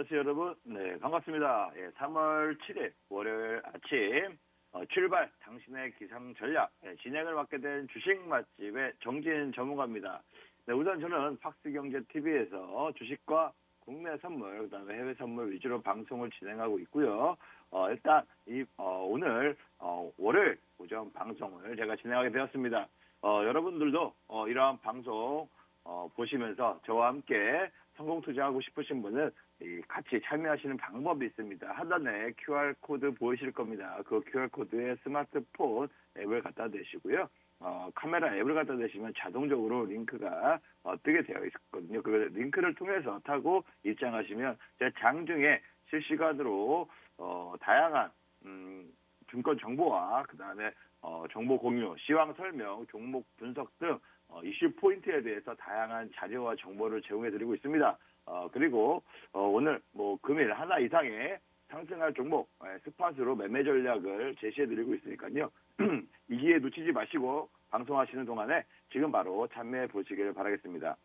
안녕하세요, 여러분. 네, 반갑습니다. 3월 7일 월요일 아침 출발 당신의 기상 전략 진행을 맡게 된 주식 맛집의 정진 전문가입니다. 네, 우선 저는 팍스경제TV에서 주식과 국내 선물, 그다음에 해외 선물 위주로 방송을 진행하고 있고요. 일단 오늘 월요일 오전 방송을 제가 진행하게 되었습니다. 여러분들도 이러한 방송 보시면서 저와 함께 성공 투자하고 싶으신 분은 같이 참여하시는 방법이 있습니다. 하단에 QR코드 보이실 겁니다. 그 QR코드에 스마트폰 앱을 갖다 대시고요. 카메라 앱을 갖다 대시면 자동적으로 링크가 뜨게 되어 있거든요. 그 링크를 통해서 타고 입장하시면 제 장중에 실시간으로 다양한 증권 정보와 그다음에 정보 공유, 시황 설명, 종목 분석 등 이슈 포인트에 대해서 다양한 자료와 정보를 제공해드리고 있습니다. 그리고 오늘 금일 하나 이상의 상승할 종목 스팟으로 매매 전략을 제시해드리고 있으니까요. 이 기회 놓치지 마시고 방송하시는 동안에 지금 바로 참여해 보시길 바라겠습니다.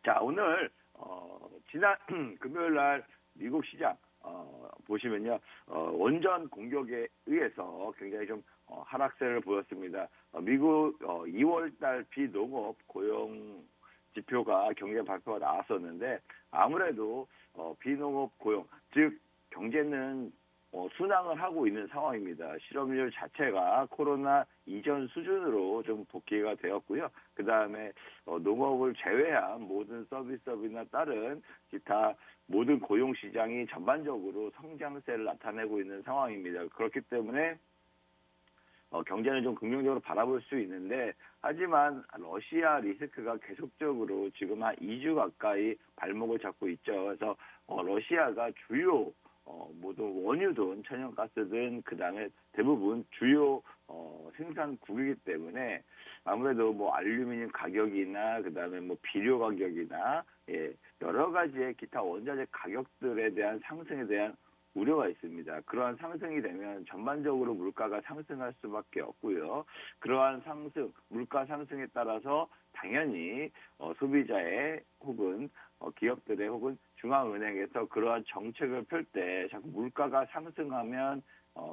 자, 오늘 지난 금요일 날 미국 시장 보시면요, 원전 공격에 의해서 굉장히 좀 하락세를 보였습니다. 미국 2월달 비농업 고용 지표가 경제 발표가 나왔었는데 아무래도 비농업 고용, 즉 경제는 순항을 하고 있는 상황입니다. 실업률 자체가 코로나 이전 수준으로 좀 복귀가 되었고요. 그 다음에 농업을 제외한 모든 서비스업이나 다른 기타 모든 고용 시장이 전반적으로 성장세를 나타내고 있는 상황입니다. 그렇기 때문에 경제는 좀 긍정적으로 바라볼 수 있는데, 하지만 러시아 리스크가 계속적으로 지금 한 2주 가까이 발목을 잡고 있죠. 그래서 러시아가 주요 모든 원유든 천연가스든 그다음에 대부분 주요 생산국이기 때문에 아무래도 알루미늄 가격이나 그다음에 비료 가격이나 여러 가지의 기타 원자재 가격들에 대한 상승에 대한 우려가 있습니다. 그러한 상승이 되면 전반적으로 물가가 상승할 수밖에 없고요. 그러한 상승, 물가 상승에 따라서 당연히 소비자의 혹은 기업들의 혹은 중앙은행에서 그러한 정책을 펼 때 자꾸 물가가 상승하면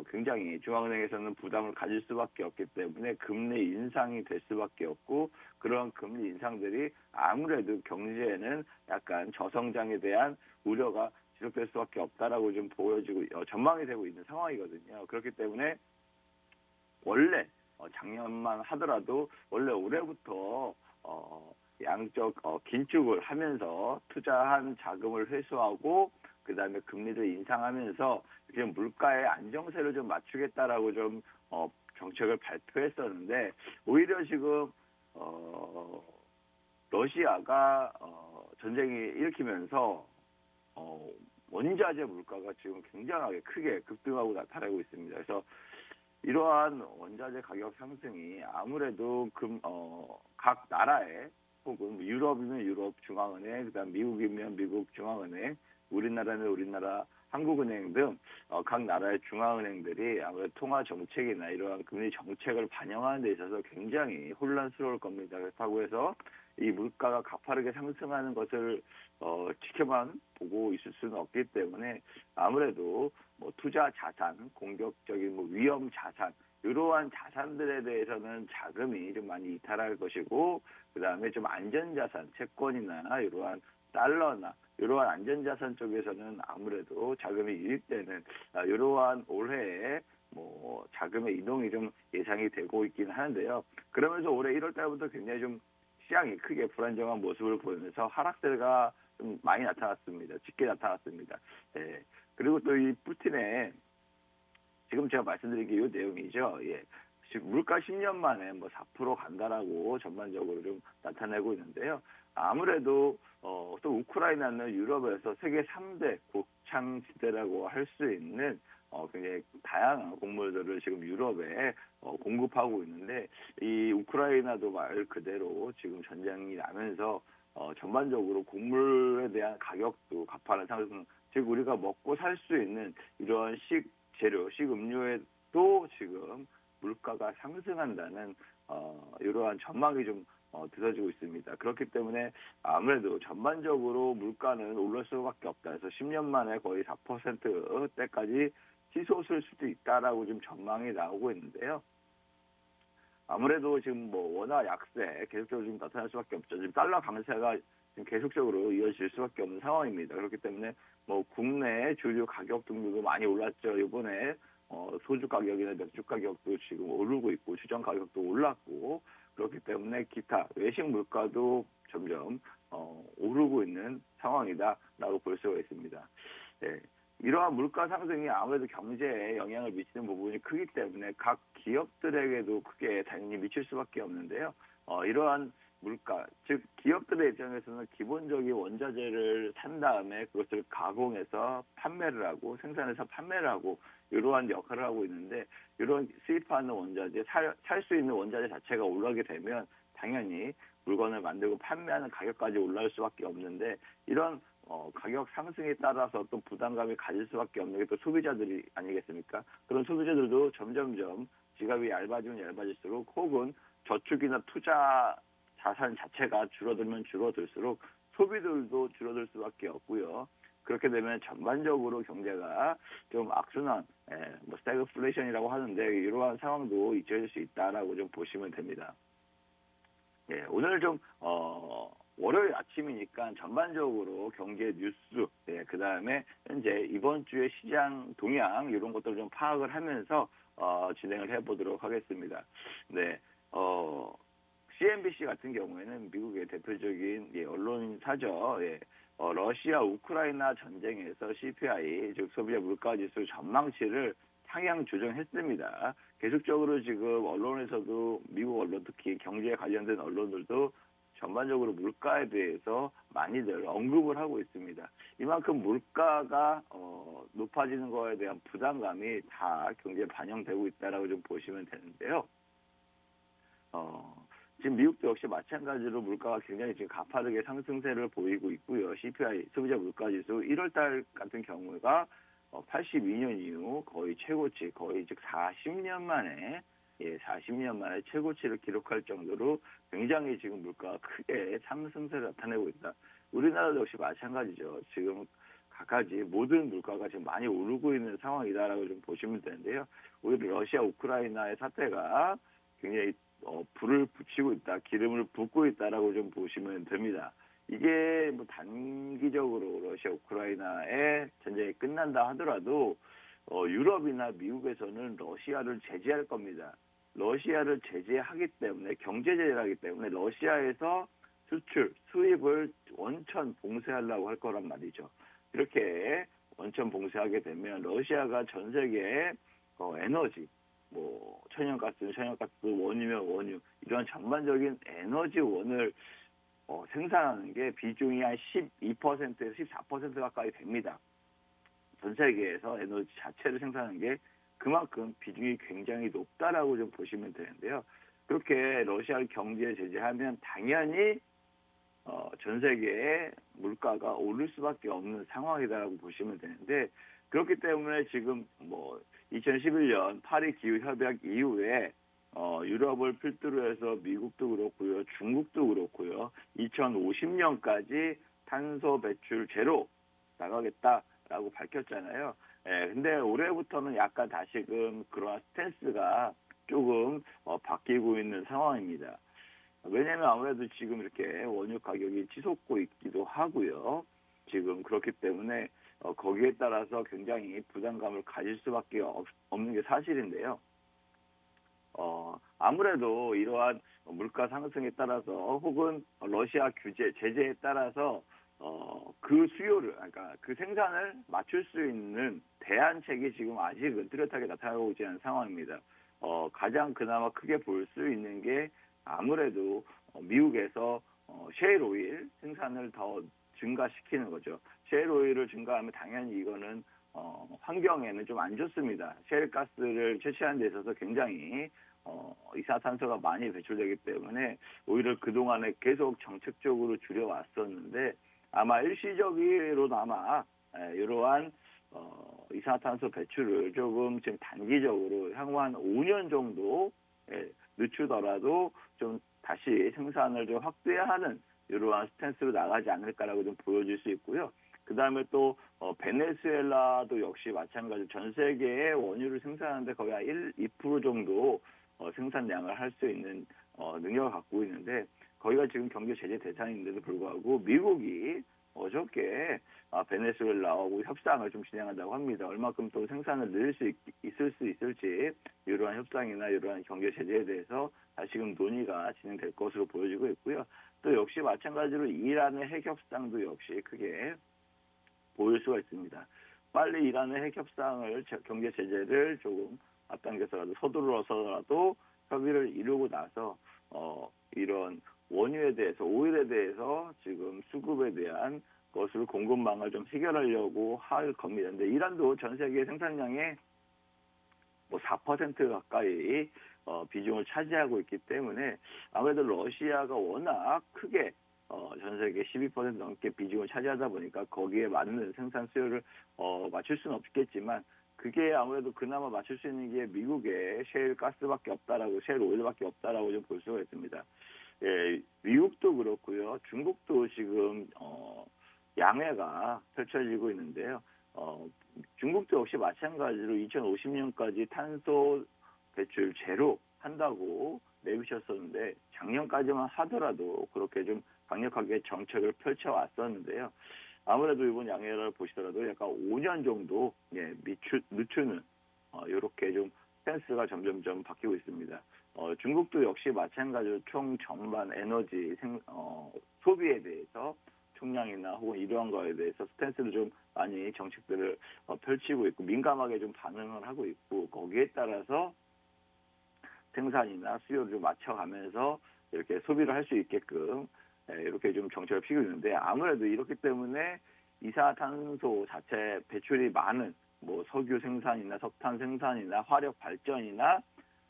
굉장히 중앙은행에서는 부담을 가질 수밖에 없기 때문에 금리 인상이 될 수밖에 없고, 그런 금리 인상들이 아무래도 경제에는 약간 저성장에 대한 우려가 지속될 수밖에 없다라고 좀 보여지고 전망이 되고 있는 상황이거든요. 그렇기 때문에 원래 작년만 하더라도 원래 올해부터 양적 긴축을 하면서 투자한 자금을 회수하고 그다음에 금리를 인상하면서 지금 물가의 안정세를 좀 맞추겠다라고 좀 정책을 발표했었는데, 오히려 지금 러시아가 전쟁이 일으키면서 원자재 물가가 지금 굉장하게 크게 급등하고 나타나고 있습니다. 그래서 이러한 원자재 가격 상승이 아무래도 각 나라의 혹은 유럽이면 유럽 중앙은행, 그다음 미국이면 미국 중앙은행, 우리나라는 우리나라 한국은행 등 각 나라의 중앙은행들이 아무래도 통화 정책이나 이러한 금리 정책을 반영하는 데 있어서 굉장히 혼란스러울 겁니다. 그렇다고 해서 이 물가가 가파르게 상승하는 것을 지켜만 보고 있을 수는 없기 때문에 아무래도 투자 자산, 공격적인 위험 자산, 이러한 자산들에 대해서는 자금이 좀 많이 이탈할 것이고, 그 다음에 좀 안전자산, 채권이나 이러한 달러나 이러한 안전자산 쪽에서는 아무래도 자금이 유입되는 이러한 올해에 자금의 이동이 좀 예상이 되고 있긴 하는데요. 그러면서 올해 1월 달부터 굉장히 좀 시장이 크게 불안정한 모습을 보이면서 하락세가 좀 많이 나타났습니다. 짙게 나타났습니다. 예. 그리고 또 이 푸틴의 지금 제가 말씀드린 게 이 내용이죠. 예. 물가 10년 만에 4% 간다라고 전반적으로 좀 나타내고 있는데요. 아무래도 또 우크라이나는 유럽에서 세계 3대 곡창지대라고 할 수 있는 굉장히 다양한 곡물들을 지금 유럽에 공급하고 있는데, 이 우크라이나도 말 그대로 지금 전쟁이 나면서 전반적으로 곡물에 대한 가격도 가파른 상승, 즉 우리가 먹고 살 수 있는 이러한 식재료, 식음료에도 지금 물가가 상승한다는 이러한 전망이 좀 드러지고 있습니다. 그렇기 때문에 아무래도 전반적으로 물가는 오를 수밖에 없다. 그래서 10년 만에 거의 4%대까지 치솟을 수도 있다라고 좀 전망이 나오고 있는데요. 아무래도 지금 뭐 원화 약세 계속적으로 좀 나타날 수밖에 없죠. 지금 달러 강세가 지금 계속적으로 이어질 수밖에 없는 상황입니다. 그렇기 때문에 뭐 국내 주류 가격 등도 많이 올랐죠. 이번에 소주 가격이나 맥주 가격도 지금 오르고 있고 주전 가격도 올랐고 그렇기 때문에 기타 외식 물가도 점점 오르고 있는 상황이다라고 볼 수가 있습니다. 네. 이러한 물가 상승이 아무래도 경제에 영향을 미치는 부분이 크기 때문에 각 기업들에게도 크게 당연히 미칠 수밖에 없는데요. 이러한 물가, 즉 기업들의 입장에서는 기본적인 원자재를 산 다음에 그것을 가공해서 판매를 하고 생산해서 판매를 하고 이러한 역할을 하고 있는데 이런 수입하는 원자재, 살 수 있는 원자재 자체가 올라가게 되면 당연히 물건을 만들고 판매하는 가격까지 올라갈 수밖에 없는데 이런 가격 상승에 따라서 또 부담감이 가질 수밖에 없는 게 또 소비자들이 아니겠습니까? 그런 소비자들도 점점점 지갑이 얇아지면 얇아질수록 혹은 저축이나 투자 자산 자체가 줄어들면 줄어들수록 소비들도 줄어들 수밖에 없고요. 그렇게 되면 전반적으로 경제가 좀 악순환, 뭐 스태그플레이션이라고 하는데 이러한 상황도 이어질 수 있다라고 좀 보시면 됩니다. 예, 오늘 좀 월요일 아침이니까 전반적으로 경제 뉴스, 그 다음에 현재 이번 주의 시장 동향 이런 것들을 좀 파악을 하면서 진행을 해보도록 하겠습니다. 네, CNBC 같은 경우에는 미국의 대표적인 언론사죠. 러시아 우크라이나 전쟁에서 CPI 즉 소비자 물가지수 전망치를 상향 조정했습니다. 계속적으로 지금 언론에서도 미국 언론 특히 경제에 관련된 언론들도 전반적으로 물가에 대해서 많이들 언급을 하고 있습니다. 이만큼 물가가 높아지는 거에 대한 부담감이 다 경제에 반영되고 있다라고 좀 보시면 되는데요. 지금 미국도 역시 마찬가지로 물가가 굉장히 지금 가파르게 상승세를 보이고 있고요. CPI 소비자 물가지수 1월달 같은 경우가 82년 이후 거의 최고치, 거의 즉 40년 만에 40년 만에 최고치를 기록할 정도로 굉장히 지금 물가가 크게 상승세를 나타내고 있다. 우리나라도 역시 마찬가지죠. 지금 각가지 모든 물가가 지금 많이 오르고 있는 상황이다라고 좀 보시면 되는데요. 오히려 러시아 우크라이나의 사태가 굉장히 불을 붙이고 있다, 기름을 붓고 있다라고 좀 보시면 됩니다. 이게 뭐 단기적으로 러시아 우크라이나의 전쟁이 끝난다 하더라도 유럽이나 미국에서는 러시아를 제재할 겁니다. 러시아를 제재하기 때문에 경제 제재를 하기 때문에 러시아에서 수출, 수입을 원천 봉쇄하려고 할 거란 말이죠. 이렇게 원천 봉쇄하게 되면 러시아가 전 세계에 에너지, 뭐 천연가스는 천연가스, 원유면 원유 이런 전반적인 에너지원을 생산하는 게 비중이 한 12%에서 14% 가까이 됩니다. 전 세계에서 에너지 자체를 생산하는 게 그만큼 비중이 굉장히 높다라고 좀 보시면 되는데요. 그렇게 러시아를 경제 제재하면 당연히 전 세계의 물가가 오를 수밖에 없는 상황이다라고 보시면 되는데 그렇기 때문에 지금 뭐 2011년 파리 기후 협약 이후에 유럽을 필두로 해서 미국도 그렇고요, 중국도 그렇고요, 2050년까지 탄소 배출 제로 나가겠다라고 밝혔잖아요. 근데 올해부터는 약간 다시금 그러한 스탠스가 조금 바뀌고 있는 상황입니다. 왜냐하면 아무래도 지금 이렇게 원유 가격이 치솟고 있기도 하고요. 지금 그렇기 때문에 거기에 따라서 굉장히 부담감을 가질 수밖에 없는 게 사실인데요. 아무래도 이러한 물가 상승에 따라서 혹은 러시아 규제, 제재에 따라서 그 수요를, 그러니까 그 생산을 맞출 수 있는 대안책이 지금 아직은 뚜렷하게 나타나고 있지 않은 상황입니다. 가장 그나마 크게 볼 수 있는 게 아무래도 미국에서 셰일 오일 생산을 더 증가시키는 거죠. 셰일 오일을 증가하면 당연히 이거는 환경에는 좀 안 좋습니다. 셰일 가스를 채취하는 데 있어서 굉장히 이산화탄소가 많이 배출되기 때문에 오히려 그동안에 계속 정책적으로 줄여왔었는데 아마 일시적으로나마 이러한 이산화탄소 배출을 조금 지금 단기적으로 향후 한 5년 정도 늦추더라도 좀 다시 생산을 좀 확대하는 이러한 스탠스로 나가지 않을까라고 좀 보여질 수 있고요. 그 다음에 또 베네수엘라도 역시 마찬가지로 전 세계의 원유를 생산하는데 거의 한 2% 정도 생산량을 할 수 있는 능력을 갖고 있는데 거기가 지금 경제 제재 대상인데도 불구하고 미국이 어저께 베네수엘라하고 협상을 좀 진행한다고 합니다. 얼마큼 또 생산을 늘릴 수 있을 수 있을지 이러한 협상이나 이러한 경제 제재에 대해서 다시금 논의가 진행될 것으로 보여지고 있고요. 또 역시 마찬가지로 이란의 핵 협상도 역시 크게 보일 수가 있습니다. 빨리 이란의 핵 협상을 경제 제재를 조금 앞당겨서라도 서두르서라도 협의를 이루고 나서 이런 원유에 대해서 오일에 대해서 지금 수급에 대한 것을 공급망을 좀 해결하려고 할 겁니다. 근데 이란도 전 세계 생산량의 뭐 4% 가까이 비중을 차지하고 있기 때문에 아무래도 러시아가 워낙 크게 전 세계 12% 넘게 비중을 차지하다 보니까 거기에 맞는 생산 수요를 맞출 수는 없겠지만 그게 아무래도 그나마 맞출 수 있는 게 미국의 셰일 가스밖에 없다라고 셰일 오일밖에 없다라고 좀 볼 수가 있습니다. 예, 미국도 그렇고요. 중국도 지금 양해가 펼쳐지고 있는데요. 중국도 역시 마찬가지로 2050년까지 탄소 배출 제로 한다고 내비쳤었는데 작년까지만 하더라도 그렇게 좀 강력하게 정책을 펼쳐왔었는데요. 아무래도 이번 양해를 보시더라도 약간 5년 정도 늦추는 이렇게 좀 스탠스가 점점점 바뀌고 있습니다. 중국도 역시 마찬가지로 총 전반 에너지 소비에 대해서 총량이나 혹은 이러한 거에 대해서 스탠스를 좀 많이 정책들을 펼치고 있고 민감하게 좀 반응을 하고 있고 거기에 따라서 생산이나 수요를 좀 맞춰가면서 이렇게 소비를 할 수 있게끔 이렇게 좀 정책을 피우고 있는데 아무래도 이렇기 때문에 이산화탄소 자체 배출이 많은 뭐 석유 생산이나 석탄 생산이나 화력 발전이나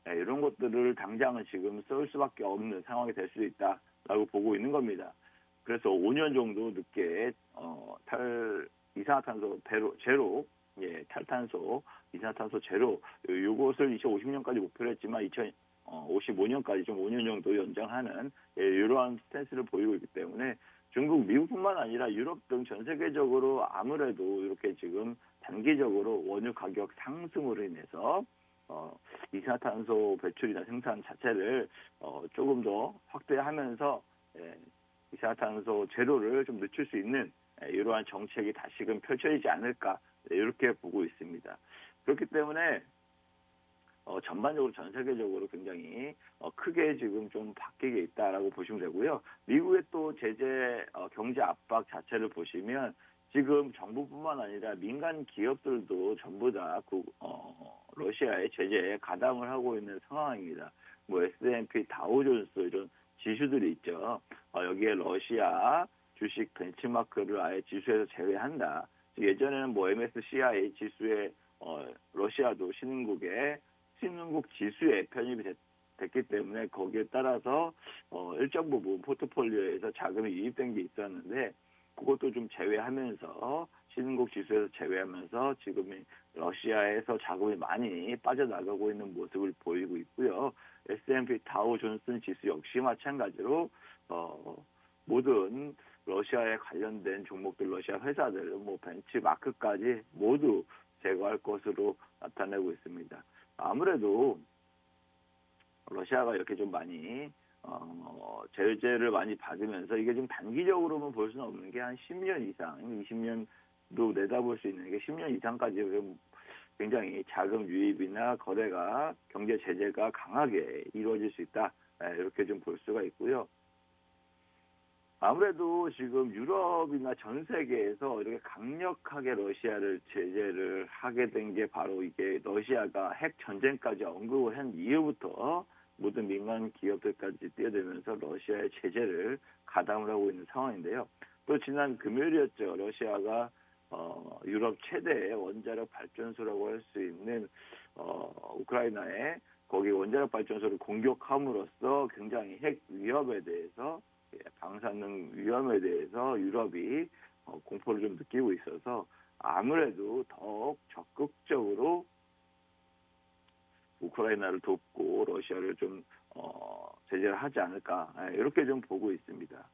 이런 것들을 당장은 지금 쓸 수밖에 없는 상황이 될 수 있다라고 보고 있는 겁니다. 그래서 5년 정도 늦게 이산화탄소 제로, 탈탄소, 이산화탄소 제로 이것을 2050년까지 목표로 했지만 2055년까지 좀 5년 정도 연장하는 이러한 스탠스를 보이고 있기 때문에 중국, 미국뿐만 아니라 유럽 등 전 세계적으로 아무래도 이렇게 지금 단기적으로 원유 가격 상승으로 인해서 이산화탄소 배출이나 생산 자체를 조금 더 확대하면서 이산화탄소 제로를 좀 늦출 수 있는 이러한 정책이 다시금 펼쳐지지 않을까 이렇게 보고 있습니다. 그렇기 때문에 전반적으로 전 세계적으로 굉장히 크게 지금 좀 바뀌게 있다라고 보시면 되고요. 미국의 또 제재 경제 압박 자체를 보시면 지금 정부뿐만 아니라 민간 기업들도 전부 다 러시아의 제재에 가담을 하고 있는 상황입니다. 뭐 S&P 다우존스 이런 지수들이 있죠. 여기에 러시아 주식 벤치마크를 아예 지수에서 제외한다. 예전에는 뭐 MSCI 지수에 러시아도 신흥국 지수에 편입이 됐기 때문에 거기에 따라서 일정 부분 포트폴리오에서 자금이 유입된 게 있었는데 그것도 좀 제외하면서 신흥국 지수에서 제외하면서 지금 러시아에서 자금이 많이 빠져나가고 있는 모습을 보이고 있고요. S&P 다우존스 지수 역시 마찬가지로 모든 러시아에 관련된 종목들, 러시아 회사들, 뭐 벤치마크까지 모두 제거할 것으로 나타내고 있습니다. 아무래도 러시아가 이렇게 좀 많이 제재를 많이 받으면서 이게 좀 단기적으로만 볼 수는 없는 게 한 10년 이상, 20년도 내다볼 수 있는 게 10년 이상까지 굉장히 자금 유입이나 거래가 경제 제재가 강하게 이루어질 수 있다. 이렇게 좀 볼 수가 있고요. 아무래도 지금 유럽이나 전 세계에서 이렇게 강력하게 러시아를 제재를 하게 된 게 바로 이게 러시아가 핵 전쟁까지 언급을 한 이후부터 모든 민간 기업들까지 뛰어들면서 러시아의 제재를 가담을 하고 있는 상황인데요. 또 지난 금요일이었죠. 러시아가 유럽 최대의 원자력 발전소라고 할 수 있는 우크라이나에 거기 원자력 발전소를 공격함으로써 굉장히 핵 위협에 대해서 방사능 위험에 대해서 유럽이 공포를 좀 느끼고 있어서 아무래도 더욱 적극적으로 우크라이나를 돕고 러시아를 좀 제재를 하지 않을까, 이렇게 좀 보고 있습니다.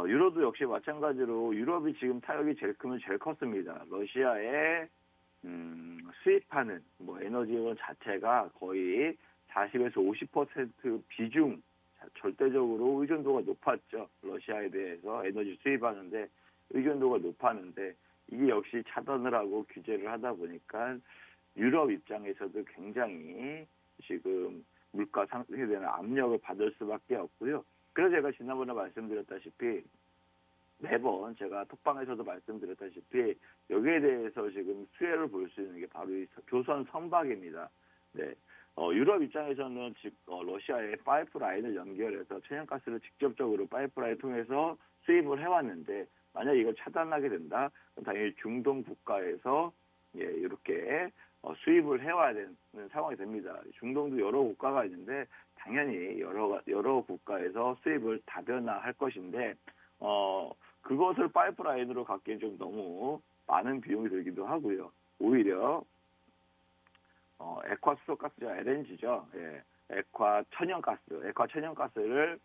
유럽도 역시 마찬가지로 유럽이 지금 타격이 제일 크면 제일 컸습니다. 러시아에 수입하는 뭐 에너지원 자체가 거의 40에서 50% 비중, 절대적으로 의존도가 높았죠. 러시아에 대해서 에너지 수입하는데 의존도가 높았는데, 이게 역시 차단을 하고 규제를 하다 보니까 유럽 입장에서도 굉장히 지금 물가 상승에 대한 압력을 받을 수밖에 없고요. 그래서 제가 지난번에 말씀드렸다시피, 매번 제가 톡방에서도 말씀드렸다시피 여기에 대해서 지금 수혜를 볼 수 있는 게 바로 이 조선 선박입니다. 네. 유럽 입장에서는 러시아의 파이프라인을 연결해서 천연가스를 직접적으로 파이프라인 통해서 수입을 해왔는데, 만약 이걸 차단하게 된다, 그럼 당연히 중동 국가에서 이렇게 수입을 해와야 되는 상황이 됩니다. 중동도 여러 국가가 있는데 당연히 여러 국가에서 수입을 다변화할 것인데, 그것을 파이프라인으로 갖기엔 좀 너무 많은 비용이 들기도 하고요. 오히려 액화 수소가스죠, LNG죠. 예, 액화 천연가스를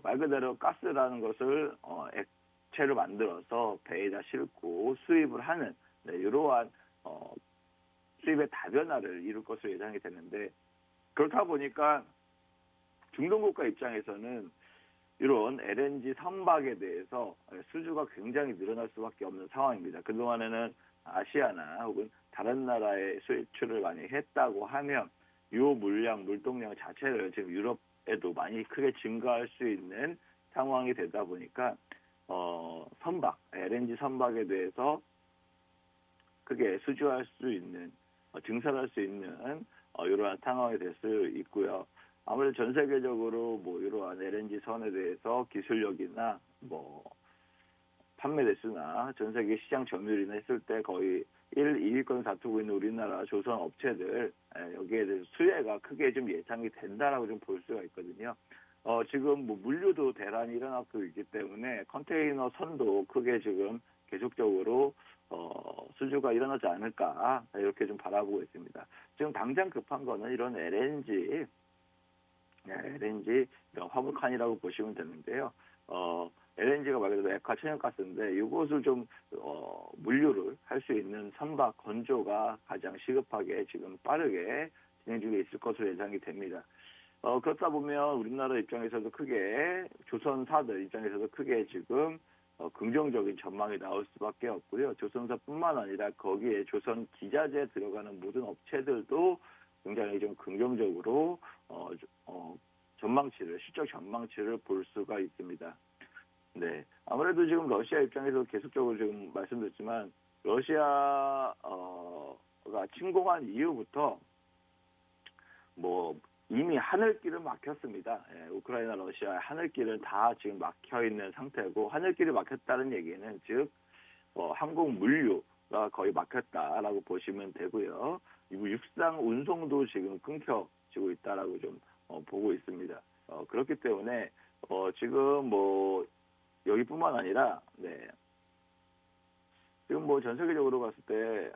말 그대로 가스라는 것을 액체로 만들어서 배에다 싣고 수입을 하는, 이러한 수입의 다변화를 이룰 것으로 예상이 되는데, 그렇다 보니까 중동 국가 입장에서는 이런 LNG 선박에 대해서 수주가 굉장히 늘어날 수밖에 없는 상황입니다. 그동안에는 아시아나 혹은 다른 나라에 수출을 많이 했다고 하면 이 물동량 자체를 지금 유럽에도 많이 크게 증가할 수 있는 상황이 되다 보니까 LNG 선박에 대해서 크게 수주할 수 있는, 증설할 수 있는 이러한 상황이 될 수 있고요. 아무래도 전 세계적으로 뭐 이러한 LNG 선에 대해서 기술력이나 뭐 판매 대수나 전 세계 시장 점유율이나 했을 때 거의 2위권 다투고 있는 우리나라 조선 업체들, 여기에 대해서 수혜가 크게 좀 예상이 된다라고 좀 볼 수가 있거든요. 지금 뭐 물류도 대란이 일어나고 있기 때문에 컨테이너 선도 크게 지금 계속적으로 수주가 일어나지 않을까, 이렇게 좀 바라보고 있습니다. 지금 당장 급한 거는 이런 LNG 이런 화물칸이라고 보시면 되는데요. LNG가 말 그대로 액화 천연가스인데 이것을 좀 물류를 할 수 있는 선박 건조가 가장 시급하게 지금 빠르게 진행 중에 있을 것으로 예상이 됩니다. 그렇다 보면 우리나라 입장에서도 크게, 조선사들 입장에서도 크게 지금 긍정적인 전망이 나올 수밖에 없고요. 조선사뿐만 아니라 거기에 조선 기자재에 들어가는 모든 업체들도 굉장히 좀 긍정적으로 실적 전망치를 볼 수가 있습니다. 네, 아무래도 지금 러시아 입장에서 계속적으로 지금 말씀드렸지만 러시아가 침공한 이후부터 뭐 이미 하늘길은 막혔습니다. 우크라이나 러시아 하늘길은 다 지금 막혀 있는 상태고, 하늘길이 막혔다는 얘기는 즉 항공 물류가 거의 막혔다라고 보시면 되고요. 육상 운송도 지금 끊겨지고 있다라고 좀 보고 있습니다. 그렇기 때문에 지금 뭐 여기뿐만 아니라, 지금 뭐 전 세계적으로 봤을 때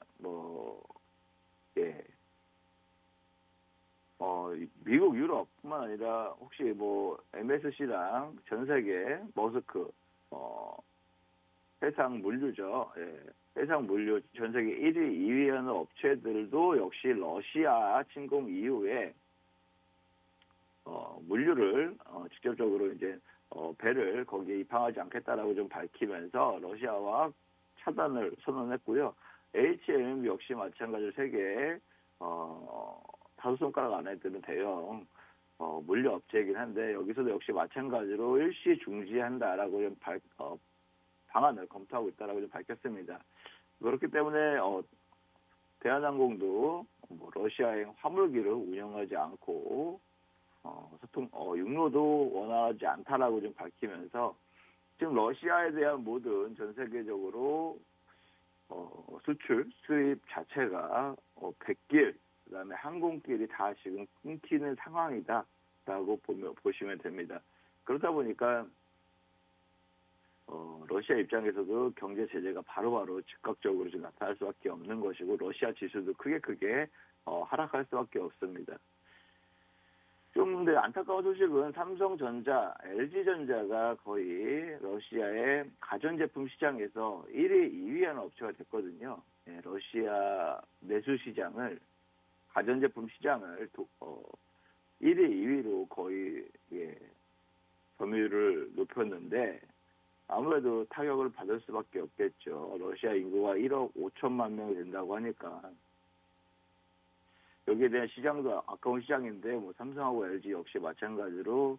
미국, 유럽뿐만 아니라 혹시 뭐 MSC랑 전 세계 머스크 해상 물류죠. 해상 물류 전 세계 1위, 2위 하는 업체들도 역시 러시아 침공 이후에 물류를 직접적으로 이제 배를 거기에 입항하지 않겠다라고 좀 밝히면서 러시아와 차단을 선언했고요. H&M 역시 마찬가지로 세계 다섯 손가락 안에 드는 대형 물류 업체이긴 한데, 여기서도 역시 마찬가지로 일시 중지한다라고 좀 방안을 검토하고 있다라고 좀 밝혔습니다. 그렇기 때문에 대한항공도 뭐 러시아행 화물기를 운영하지 않고 육로도 원하지 않다라고 좀 밝히면서, 지금 러시아에 대한 모든 전 세계적으로 수입 자체가 백길, 그다음에 항공길이 다 지금 끊기는 상황이다라고 보시면 됩니다. 그러다 보니까 러시아 입장에서도 경제 제재가 바로바로 즉각적으로 좀 나타날 수밖에 없는 것이고 러시아 지수도 크게 하락할 수밖에 없습니다. 좀 근데 안타까운 소식은 삼성전자, LG전자가 거의 러시아의 가전제품 시장에서 1위, 2위 하는 업체가 됐거든요. 예, 러시아 내수 시장을, 가전제품 시장을 1위, 2위로 거의 점유율을 높였는데 아무래도 타격을 받을 수밖에 없겠죠. 러시아 인구가 1억 5천만 명이 된다고 하니까 여기에 대한 시장도 아까운 시장인데 뭐 삼성하고 LG 역시 마찬가지로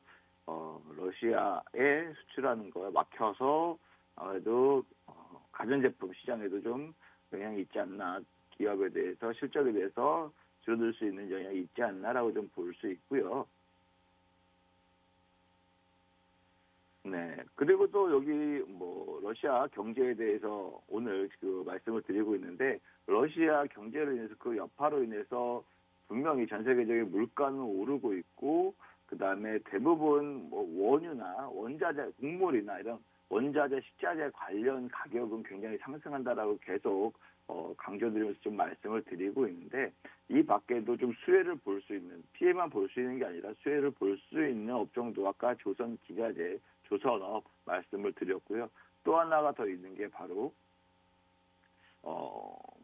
러시아에 수출하는 거에 막혀서 아무래도 가전제품 시장에도 좀 영향이 있지 않나, 기업에 대해서 실적에 대해서 줄어들 수 있는 영향이 있지 않나라고 좀 볼 수 있고요. 네. 그리고 또 여기 뭐 러시아 경제에 대해서 오늘 그 말씀을 드리고 있는데 러시아 경제로 인해서 그 여파로 인해서 분명히 전 세계적인 물가는 오르고 있고 그다음에 대부분 뭐 원유나 원자재, 곡물이나 이런 원자재, 식자재 관련 가격은 굉장히 상승한다라고 계속 강조드리면서 좀 말씀을 드리고 있는데 이 밖에도 좀 수혜를 볼 수 있는, 피해만 볼 수 있는 게 아니라 수혜를 볼 수 있는 업종도 아까 조선기자재, 조선업 말씀을 드렸고요. 또 하나가 더 있는 게 바로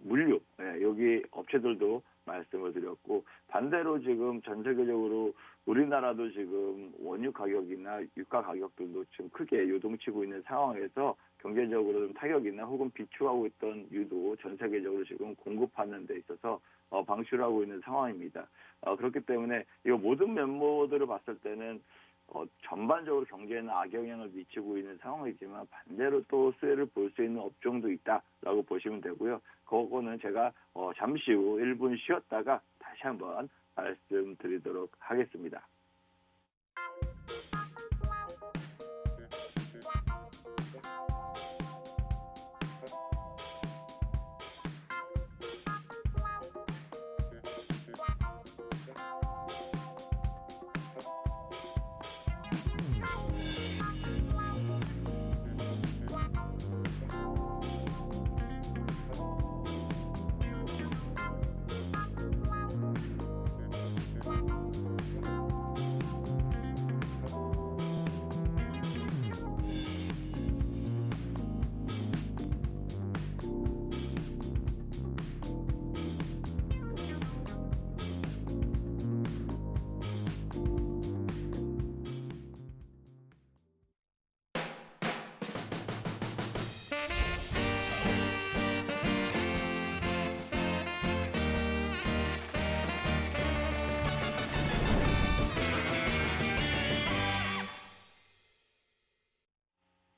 물류, 여기 업체들도 말씀을 드렸고 반대로 지금 전 세계적으로 우리나라도 지금 원유 가격이나 유가 가격들도 지금 크게 요동치고 있는 상황에서 경제적으로 좀 타격이나 혹은 비추하고 있던 유도 전 세계적으로 지금 공급하는 데 있어서 방출하고 있는 상황입니다. 그렇기 때문에 이 모든 면모들을 봤을 때는 전반적으로 경제에는 악영향을 미치고 있는 상황이지만 반대로 또 수혜를 볼 수 있는 업종도 있다라고 보시면 되고요. 그거는 제가 잠시 후 1분 쉬었다가 다시 한번 말씀드리도록 하겠습니다.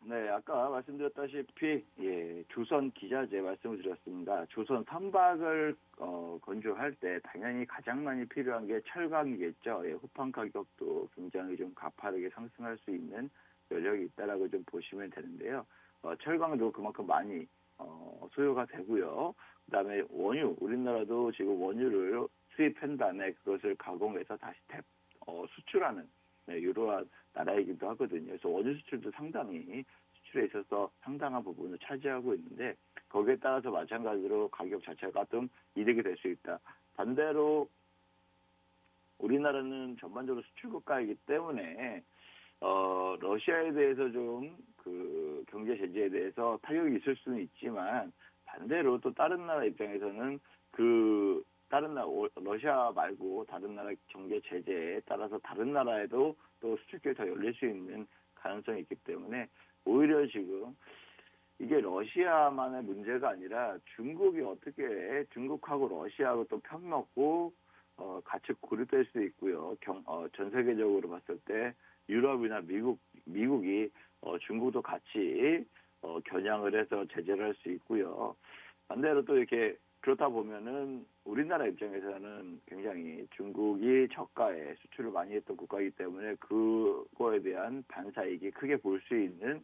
네, 아까 말씀드렸다시피 조선 기자재 말씀을 드렸습니다. 조선 선박을 건조할 때 당연히 가장 많이 필요한 게 철강이겠죠. 호판 가격도 굉장히 좀 가파르게 상승할 수 있는 여력이 있다라고 좀 보시면 되는데요. 철강도 그만큼 많이 소요가 되고요. 그다음에 원유, 우리나라도 지금 원유를 수입한 다음에 그것을 가공해서 다시 수출하는 이러한 나라이기도 하거든요. 그래서 원유 수출도 상당히 수출에 있어서 상당한 부분을 차지하고 있는데 거기에 따라서 마찬가지로 가격 자체가 좀 이득이 될 수 있다. 반대로 우리나라는 전반적으로 수출 국가이기 때문에 러시아에 대해서 좀 그 경제 제재에 대해서 타격이 있을 수는 있지만 반대로 또 다른 나라 입장에서는 다른 나라, 러시아 말고 다른 나라 경제 제재에 따라서 다른 나라에도 또 수출길이 더 열릴 수 있는 가능성이 있기 때문에 오히려 지금 이게 러시아만의 문제가 아니라 중국이 어떻게 중국하고 러시아하고 또 편먹고 같이 고립될 수 있고요. 전 세계적으로 봤을 때 유럽이나 미국이 중국도 같이 겨냥을 해서 제재를 할 수 있고요. 반대로 또 이렇게 그렇다 보면은 우리나라 입장에서는 굉장히 중국이 저가에 수출을 많이 했던 국가이기 때문에 그거에 대한 반사이익이 크게 볼 수 있는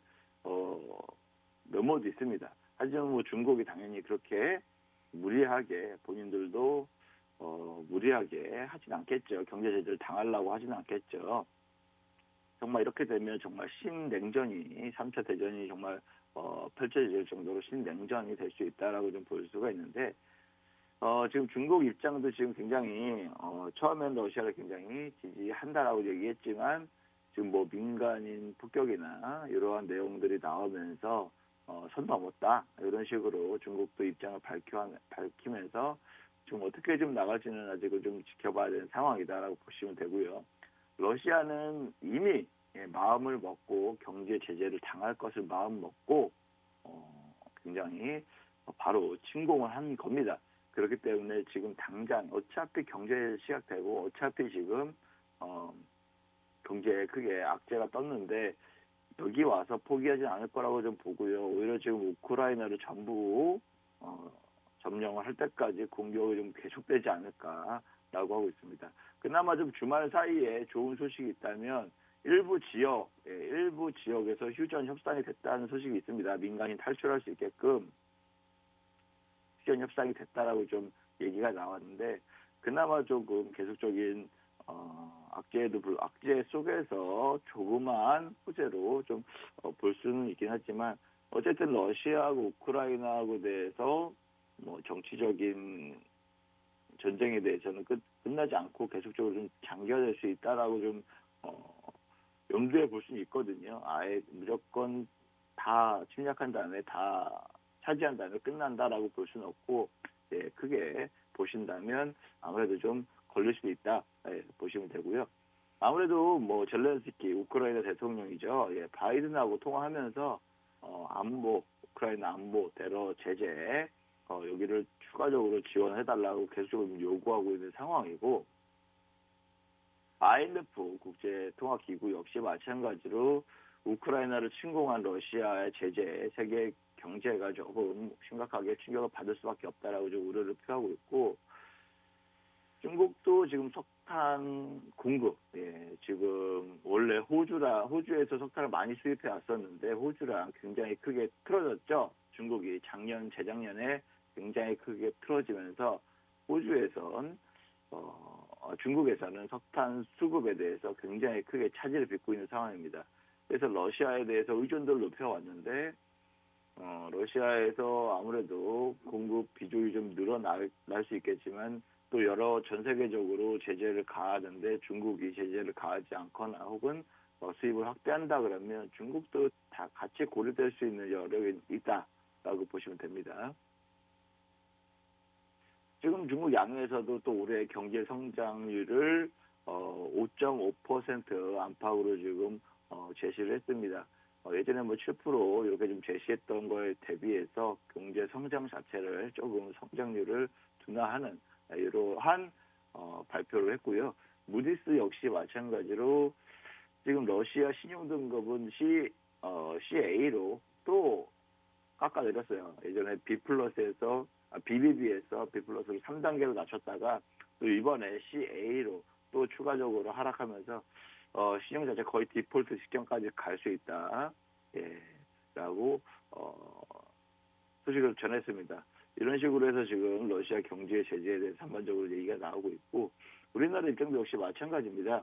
면모도 있습니다. 하지만 뭐 중국이 당연히 그렇게 무리하게 본인들도 무리하게 하진 않겠죠. 경제 제재를 당하려고 하진 않겠죠. 정말 이렇게 되면 정말 신냉전이 3차 대전이 정말 펼쳐질 정도로 신냉전이 될 수 있다라고 좀 볼 수가 있는데 지금 중국 입장도 지금 굉장히 처음엔 러시아를 굉장히 지지한다라고 얘기했지만 지금 뭐 민간인 폭격이나 이러한 내용들이 나오면서 선 넘었다 이런 식으로 중국도 입장을 밝히면서 지금 어떻게 좀 나갈지는 아직은 좀 지켜봐야 되는 상황이다라고 보시면 되고요. 러시아는 이미 마음을 먹고 경제 제재를 당할 것을 마음 먹고 굉장히 바로 침공을 한 겁니다. 그렇기 때문에 지금 당장 어차피 경제 시작되고 어차피 지금 경제에 크게 악재가 떴는데 여기 와서 포기하지 않을 거라고 좀 보고요. 오히려 지금 우크라이나를 전부 점령을 할 때까지 공격이 좀 계속되지 않을까라고 하고 있습니다. 그나마 좀 주말 사이에 좋은 소식이 있다면 일부 지역에서 휴전 협상이 됐다는 소식이 있습니다. 민간인 탈출할 수 있게끔 휴전 협상이 됐다라고 좀 얘기가 나왔는데 그나마 조금 계속적인 악재 속에서 조그마한 호재로 좀 볼 수는 있긴 하지만 어쨌든 러시아하고 우크라이나하고 대해서 뭐 정치적인 전쟁에 대해서는 끝나지 않고 계속적으로 좀 장기화될 수 있다라고 좀 염두에 볼 수는 있거든요. 아예 무조건 다 침략한 다음에 다 차지한 다음에 끝난다라고 볼 수는 없고 크게 보신다면 아무래도 좀 걸릴 수도 있다 보시면 되고요. 아무래도 뭐 젤렌스키 우크라이나 대통령이죠. 바이든하고 통화하면서 우크라이나 안보 테러 제재 여기를 추가적으로 지원해달라고 계속적으로 요구하고 있는 상황이고 IMF 국제통화기구 역시 마찬가지로 우크라이나를 침공한 러시아의 제재에 세계 경제가 조금 심각하게 충격을 받을 수밖에 없다라고 좀 우려를 표하고 있고 중국도 지금 석탄 공급 지금 원래 호주에서 석탄을 많이 수입해 왔었는데 호주랑 굉장히 크게 틀어졌죠. 중국이 재작년에 굉장히 크게 틀어지면서 호주에선 중국에서는 석탄 수급에 대해서 굉장히 크게 차질을 빚고 있는 상황입니다. 그래서 러시아에 대해서 의존도를 높여왔는데 러시아에서 아무래도 공급 비중이 좀 늘어날 수 있겠지만 또 전 세계적으로 제재를 가하는데 중국이 제재를 가하지 않거나 혹은 수입을 확대한다 그러면 중국도 다 같이 고려될 수 있는 여력이 있다라고 보시면 됩니다. 지금 중국 양에서도 또 올해 경제 성장률을 5.5% 안팎으로 지금 제시를 했습니다. 예전에 뭐 7% 이렇게 좀 제시했던 거에 대비해서 경제 성장 자체를 조금 성장률을 둔화하는 이러한 발표를 했고요. 무디스 역시 마찬가지로 지금 러시아 신용등급은 CA로 또 깎아내렸어요. 예전에 BBB에서 B 플러스를 3단계로 낮췄다가 또 이번에 CA로 또 추가적으로 하락하면서 신용 자체 거의 디폴트 직전까지 갈 수 있다. 라고 소식을 전했습니다. 이런 식으로 해서 지금 러시아 경제 제재에 대해서 전반적으로 얘기가 나오고 있고 우리나라 입장도 역시 마찬가지입니다.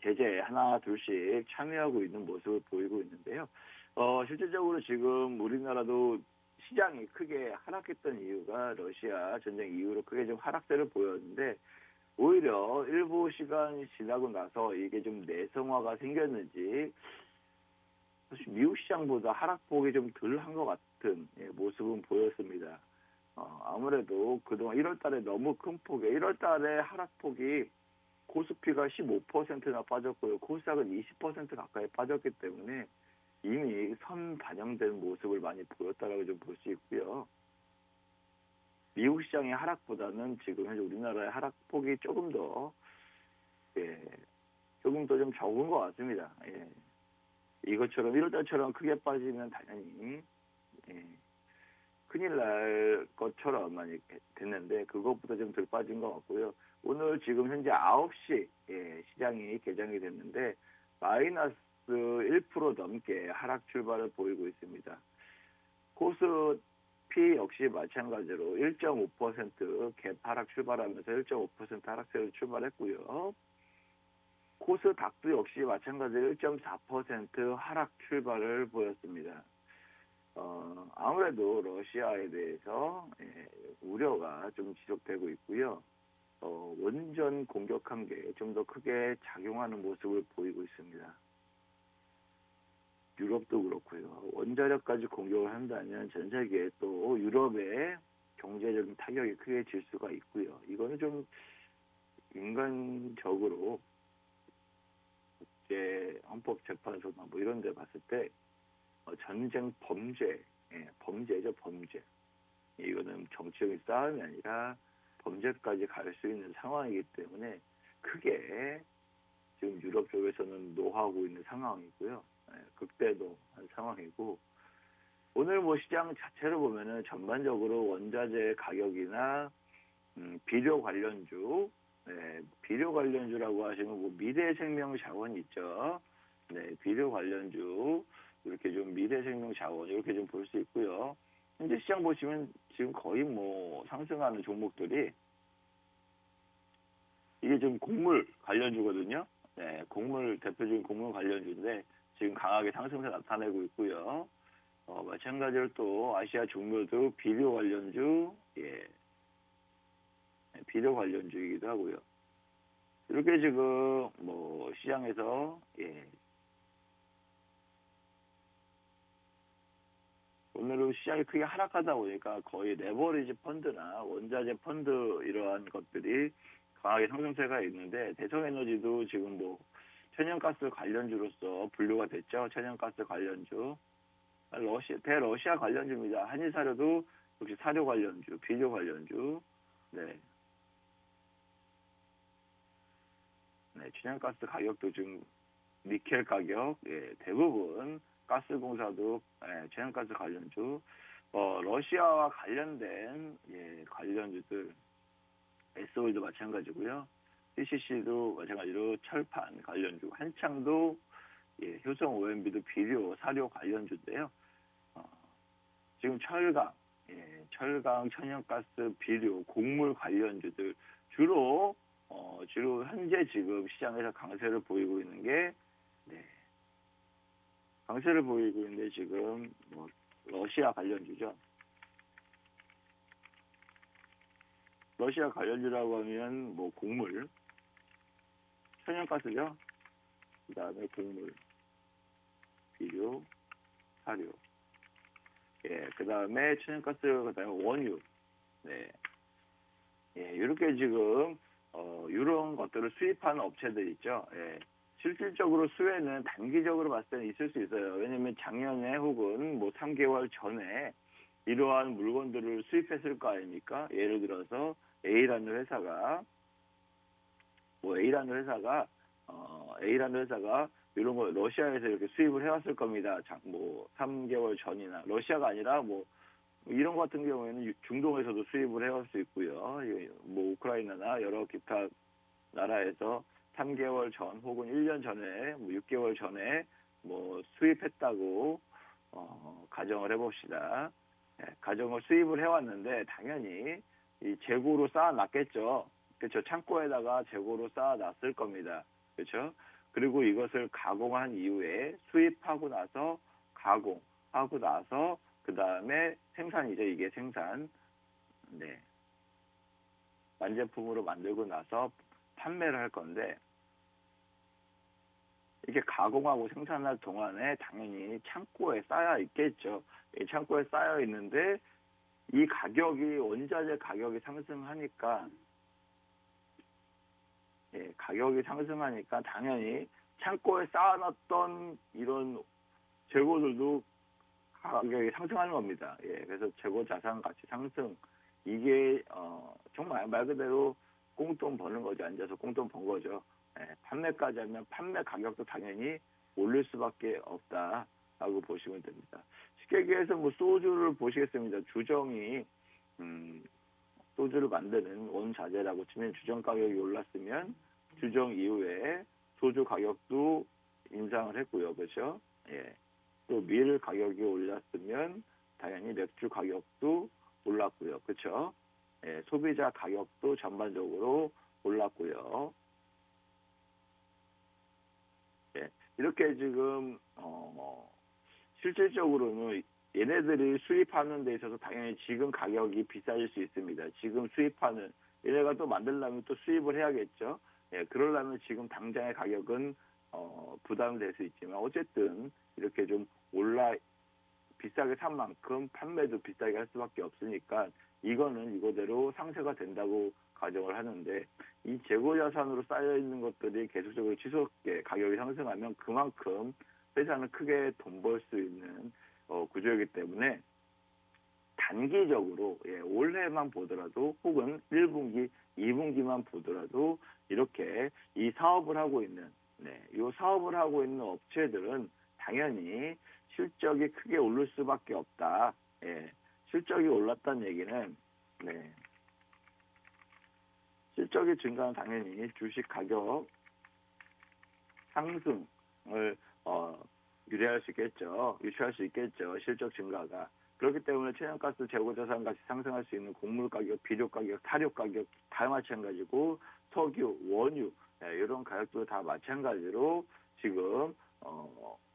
제재에 하나 둘씩 참여하고 있는 모습을 보이고 있는데요. 실질적으로 지금 우리나라도 시장이 크게 하락했던 이유가 러시아 전쟁 이후로 크게 좀 하락세를 보였는데 오히려 일부 시간이 지나고 나서 이게 좀 내성화가 생겼는지 사실 미국 시장보다 하락폭이 좀 덜 한 것 같은 모습은 보였습니다. 아무래도 그동안 1월달에 너무 큰 폭에 1월달에 하락폭이 코스피가 15%나 빠졌고요. 코스닥은 20% 가까이 빠졌기 때문에 이미 선 반영된 모습을 많이 보였다라고 좀 볼 수 있고요. 미국 시장의 하락보다는 지금 현재 우리나라의 하락폭이 조금 더 좀 적은 것 같습니다. 이것처럼 1월달처럼 크게 빠지면 당연히 큰일 날 것처럼 많이 됐는데 그것보다 좀 덜 빠진 것 같고요. 오늘 지금 현재 9시 시장이 개장이 됐는데 마이너스 1% 넘게 하락 출발을 보이고 있습니다. 코스피 역시 마찬가지로 1.5% 갭 하락 출발하면서 1.5% 하락세를 출발했고요. 코스닥도 역시 마찬가지로 1.4% 하락 출발을 보였습니다. 아무래도 러시아에 대해서 우려가 좀 지속되고 있고요. 원전 공격한 게 좀 더 크게 작용하는 모습을 보이고 있습니다. 유럽도 그렇고요. 원자력까지 공격을 한다면 전 세계에 또 유럽의 경제적인 타격이 크게 질 수가 있고요. 이거는 좀 인간적으로 국제 헌법재판소나 뭐 이런 데 봤을 때 전쟁 범죄, 범죄죠, 범죄. 이거는 정치적인 싸움이 아니라 범죄까지 갈 수 있는 상황이기 때문에 크게 지금 유럽 쪽에서는 노하고 있는 상황이고요. 극대노한 상황이고, 오늘 뭐 시장 자체를 보면은 전반적으로 원자재 가격이나 비료 관련주, 비료 관련주라고 하시면 뭐 미래생명자원 있죠. 네, 비료 관련주 이렇게 좀 미래생명자원 이렇게 좀 볼 수 있고요. 현재 시장 보시면 지금 거의 뭐 상승하는 종목들이 이게 좀 곡물 관련주거든요. 네, 대표적인 곡물 관련주인데 지금 강하게 상승세 나타내고 있고요. 마찬가지로 또 아시아 종묘도 비료 관련주, 비료 관련주이기도 하고요. 이렇게 지금 뭐 시장에서 오늘은 시장이 크게 하락하다 보니까 거의 레버리지 펀드나 원자재 펀드 이러한 것들이 강하게 상승세가 있는데, 대성에너지도 지금 뭐 천연가스 관련주로서 분류가 됐죠. 천연가스 관련주. 대러시아 관련주입니다. 한일사료도 역시 사료 관련주, 비료 관련주. 네. 천연가스 가격도 지금 니켈 가격, 대부분 가스공사도 천연가스 관련주. 러시아와 관련된 관련주들, SO일도 마찬가지고요. CCC도 마찬가지로 철판 관련주, 한창도 효성 OMB도 비료, 사료 관련주인데요. 지금 철강, 천연가스, 비료, 곡물 관련주들 주로 현재 지금 시장에서 강세를 보이고 있는 게 지금 뭐 러시아 관련주죠. 러시아 관련주라고 하면 뭐 곡물, 천연가스죠. 그다음에 곡물, 비료, 사료. 그다음에 천연가스, 그다음에 원유. 이렇게 지금 이런 것들을 수입하는 업체들 있죠. 실질적으로 수혜는 단기적으로 봤을 때는 있을 수 있어요. 왜냐하면 작년에 혹은 뭐 3개월 전에 이러한 물건들을 수입했을 거 아닙니까? 예를 들어서 A라는 회사가 이런 거 러시아에서 이렇게 수입을 해왔을 겁니다. 뭐 3개월 전이나, 러시아가 아니라 뭐 이런 것 같은 경우에는 중동에서도 수입을 해올 수 있고요. 뭐 우크라이나나 여러 기타 나라에서 3개월 전 혹은 1년 전에, 뭐 6개월 전에 뭐 수입했다고 가정을 해봅시다. 가정을 수입을 해왔는데 당연히 이 재고로 쌓아놨겠죠. 그렇죠. 창고에다가 재고로 쌓아놨을 겁니다. 그렇죠. 그리고 이것을 가공한 이후에 수입하고 나서 가공하고 나서 그 다음에 생산이죠. 이게 생산. 완제품으로 만들고 나서 판매를 할 건데, 이게 가공하고 생산할 동안에 당연히 창고에 쌓여 있겠죠. 이 창고에 쌓여 있는데 이 가격이, 원자재 가격이 상승하니까 당연히 창고에 쌓아놨던 이런 재고들도 가격이 상승하는 겁니다. 그래서 재고 자산 가치 상승, 이게 정말 말 그대로 꽁돈 버는 거죠. 앉아서 꽁돈 번 거죠. 판매까지 하면 판매 가격도 당연히 올릴 수밖에 없다라고 보시면 됩니다. 쉽게 얘기해서 뭐 소주를 보시겠습니다. 주정이 소주를 만드는 원자재라고 치면 주정 가격이 올랐으면 주정 이후에 소주 가격도 인상을 했고요. 그렇죠? 또 밀 가격이 올랐으면 당연히 맥주 가격도 올랐고요. 그렇죠? 소비자 가격도 전반적으로 올랐고요. 이렇게 지금 실질적으로는 얘네들이 수입하는 데 있어서 당연히 지금 가격이 비싸질 수 있습니다. 지금 수입하는 얘네가 또 만들려면 또 수입을 해야겠죠. 예, 그러려면 지금 당장의 가격은 부담될 수 있지만 어쨌든 이렇게 좀 비싸게 산 만큼 판매도 비싸게 할 수밖에 없으니까 이거는 이거대로 상세가 된다고 가정을 하는데 이 재고 자산으로 쌓여 있는 것들이 계속적으로 치솟게 가격이 상승하면 그만큼 회사는 크게 돈 벌 수 있는 구조이기 때문에 단기적으로 올해만 보더라도 혹은 1분기, 2분기만 보더라도 이렇게 이 사업을 하고 있는 이 사업을 하고 있는 업체들은 당연히 실적이 크게 오를 수밖에 없다. 실적이 올랐다는 얘기는 실적이 증가는 당연히 주식 가격 상승을 유지할 수 있겠죠. 실적 증가가. 그렇기 때문에 천연가스, 재고자산 같이 상승할 수 있는 곡물 가격, 비료 가격, 타료 가격 다 마찬가지고 석유, 원유 이런 가격도 다 마찬가지로 지금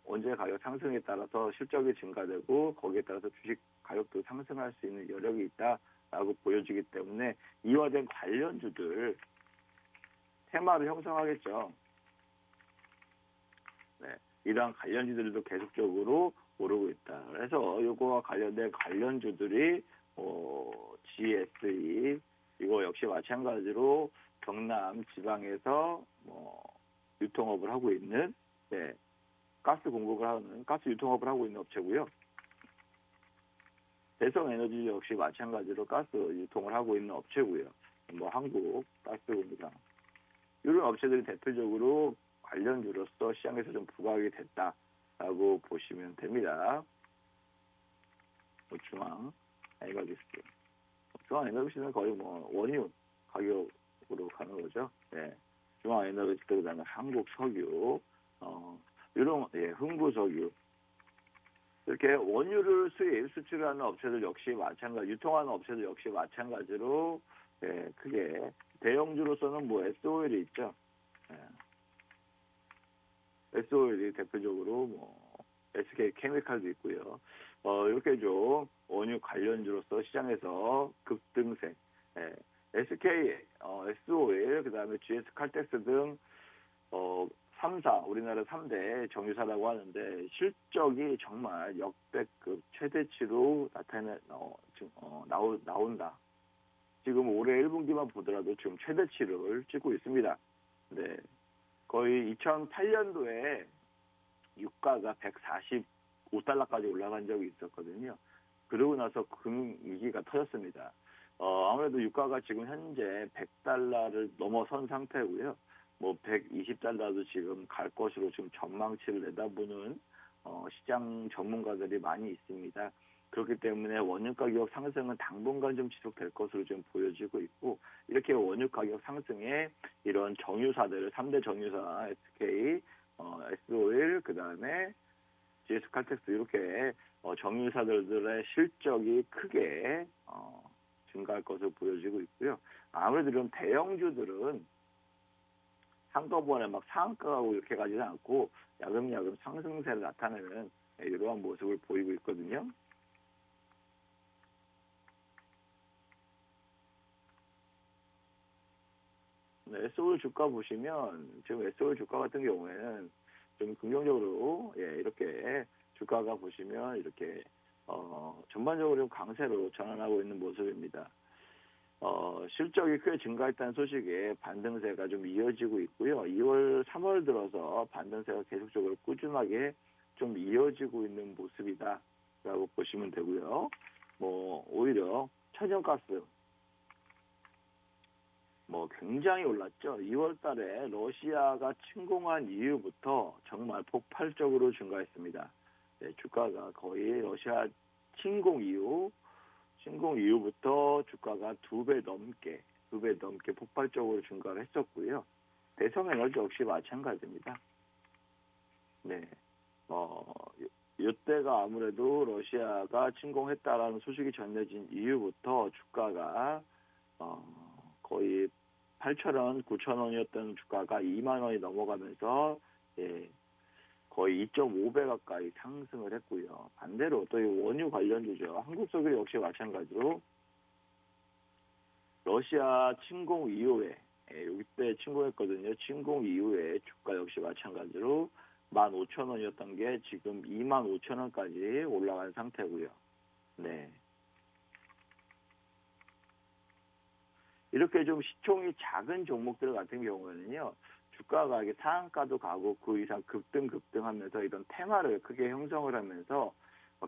원재 가격 상승에 따라서 실적이 증가되고 거기에 따라서 주식 가격도 상승할 수 있는 여력이 있다라고 보여지기 때문에 이와 된 관련주들 테마를 형성하겠죠. 이러한 관련주들도 계속적으로 오르고 있다. 그래서 이거와 관련된 관련주들이 GSE 이거 역시 마찬가지로 경남 지방에서 유통업을 하고 있는 가스 유통업을 하고 있는 업체고요. 대성에너지 역시 마찬가지로 가스 유통을 하고 있는 업체고요. 한국가스공사 이런 업체들이 대표적으로 관련주로서 시장에서 좀 부각이 됐다라고 보시면 됩니다. 중앙에너지는 거의 원유 가격으로 가는 거죠. 중앙에너지 그다음에 한국석유, 이런 흥부석유 이렇게 원유를 수출하는 업체들 역시 마찬가지, 유통하는 업체들 역시 마찬가지로 크게 대형주로서는 SOL이 있죠. SOL이 대표적으로 SK 케미칼도 있고요. 이렇게 좀 원유 관련주로서 시장에서 급등세, SK, SOL, 그다음에 GS 칼텍스 등 3사, 우리나라 3대 정유사라고 하는데 실적이 정말 역대급 최대치로 나온다. 지금 올해 1분기만 보더라도 지금 최대치를 찍고 있습니다. 거의 2008년도에 유가가 145달러까지 올라간 적이 있었거든요. 그러고 나서 금융위기가 터졌습니다. 아무래도 유가가 지금 현재 100달러를 넘어선 상태고요. 120달러도 지금 갈 것으로 지금 전망치를 내다보는 시장 전문가들이 많이 있습니다. 그렇기 때문에 원유 가격 상승은 당분간 좀 지속될 것으로 좀 보여지고 있고, 이렇게 원유 가격 상승에 이런 정유사들, 3대 정유사 SK, SOL, 그다음에 GS 칼텍스 이렇게 정유사들의 실적이 크게 증가할 것으로 보여지고 있고요. 아무래도 이런 대형주들은 한꺼번에 상한가가 이렇게 가지는 않고 야금야금 상승세를 나타내는 이러한 모습을 보이고 있거든요. SOL 주가 보시면 지금 SOL 주가 같은 경우에는 좀 긍정적으로 이렇게 주가가 보시면 이렇게 전반적으로 좀 강세로 전환하고 있는 모습입니다. 실적이 크게 증가했다는 소식에 반등세가 좀 이어지고 있고요. 2월, 3월 들어서 반등세가 계속적으로 꾸준하게 좀 이어지고 있는 모습이다라고 보시면 되고요. 오히려 천연가스 굉장히 올랐죠. 2월 달에 러시아가 침공한 이후부터 정말 폭발적으로 증가했습니다. 주가가 거의 러시아 침공 이후부터 주가가 두 배 넘게 폭발적으로 증가를 했었고요. 대성에너지 역시 마찬가지입니다. 이때가 아무래도 러시아가 침공했다라는 소식이 전해진 이후부터 주가가 거의 8,000원, 9,000원이었던 주가가 2만 원이 넘어가면서 거의 2.5배 가까이 상승을 했고요. 반대로 또 이 원유 관련주죠. 한국석유 역시 마찬가지로 러시아 침공 이후에 이때 침공했거든요. 침공 이후에 주가 역시 마찬가지로 15,000원이었던 게 지금 25,000원까지 올라간 상태고요. 네. 이렇게 좀 시총이 작은 종목들 같은 경우에는요, 주가가 이게 상한가도 가고 그 이상 급등하면서 이런 테마를 크게 형성을 하면서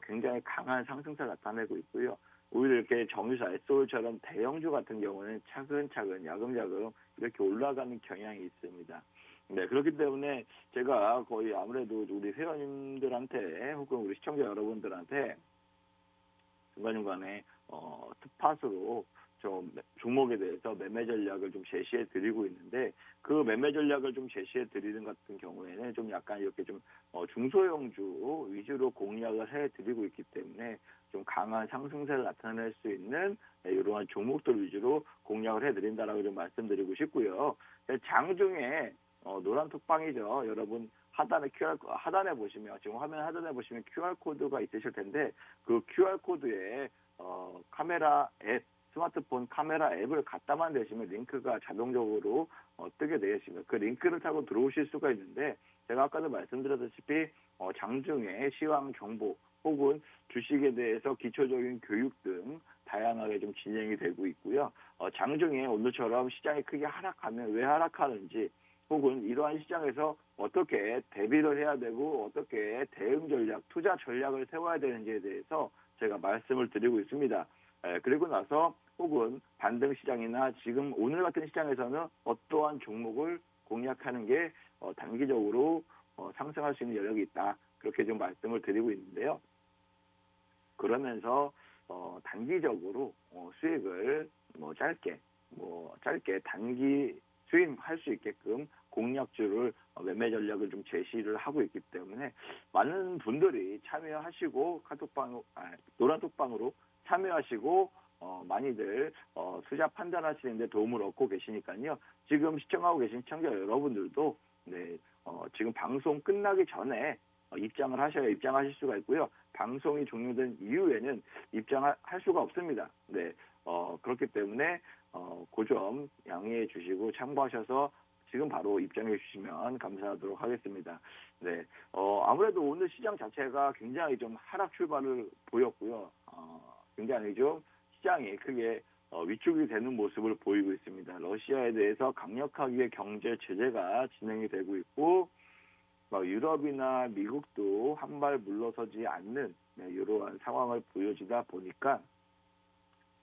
굉장히 강한 상승세를 나타내고 있고요. 오히려 이렇게 정유사, 에솔처럼 대형주 같은 경우는 차근차근 야금야금 이렇게 올라가는 경향이 있습니다. 네, 그렇기 때문에 제가 거의 아무래도 우리 회원님들한테 혹은 우리 시청자 여러분들한테 중간중간에 스팟으로 좀 종목에 대해서 매매 전략을 좀 제시해 드리고 있는데, 그 매매 전략을 좀 제시해 드리는 같은 경우에는 좀 약간 이렇게 좀 중소형주 위주로 공략을 해 드리고 있기 때문에 좀 강한 상승세를 나타낼 수 있는 이러한 종목들 위주로 공략을 해 드린다라고 좀 말씀드리고 싶고요. 장중에 노란 톡방이죠. 여러분 하단에 보시면, 지금 화면 하단에 보시면 QR 코드가 있으실 텐데, 그 QR 코드에 카메라 앱, 스마트폰 카메라 앱을 갖다만 대시면 링크가 자동적으로 뜨게 되어 있습니다. 그 링크를 타고 들어오실 수가 있는데, 제가 아까도 말씀드렸다시피 장중에 시황 정보 혹은 주식에 대해서 기초적인 교육 등 다양하게 좀 진행이 되고 있고요. 장중에 오늘처럼 시장이 크게 하락하면 왜 하락하는지, 혹은 이러한 시장에서 어떻게 대비를 해야 되고 어떻게 대응 전략, 투자 전략을 세워야 되는지에 대해서 제가 말씀을 드리고 있습니다. 그리고 나서 혹은 반등 시장이나 지금 오늘 같은 시장에서는 어떠한 종목을 공략하는 게 단기적으로 상승할 수 있는 여력이 있다. 그렇게 좀 말씀을 드리고 있는데요. 그러면서 단기적으로 수익을 짧게 단기 수익할 수 있게끔 공략주를 매매 전략을 좀 제시를 하고 있기 때문에 많은 분들이 참여하시고 노란 톡방으로 참여하시고 많이들 투자 판단하시는데 도움을 얻고 계시니까요. 지금 시청하고 계신 시청자 여러분들도 지금 방송 끝나기 전에 입장하실 수가 있고요. 방송이 종료된 이후에는 입장할 수가 없습니다. 네, 그렇기 때문에 그 점 양해해 주시고 참고하셔서 지금 바로 입장해 주시면 감사하도록 하겠습니다. 네, 아무래도 오늘 시장 자체가 굉장히 좀 하락 출발을 보였고요. 굉장히 좀 시장이 크게 위축이 되는 모습을 보이고 있습니다. 러시아에 대해서 강력하게 경제 제재가 진행이 되고 있고, 유럽이나 미국도 한 발 물러서지 않는 이러한 상황을 보여주다 보니까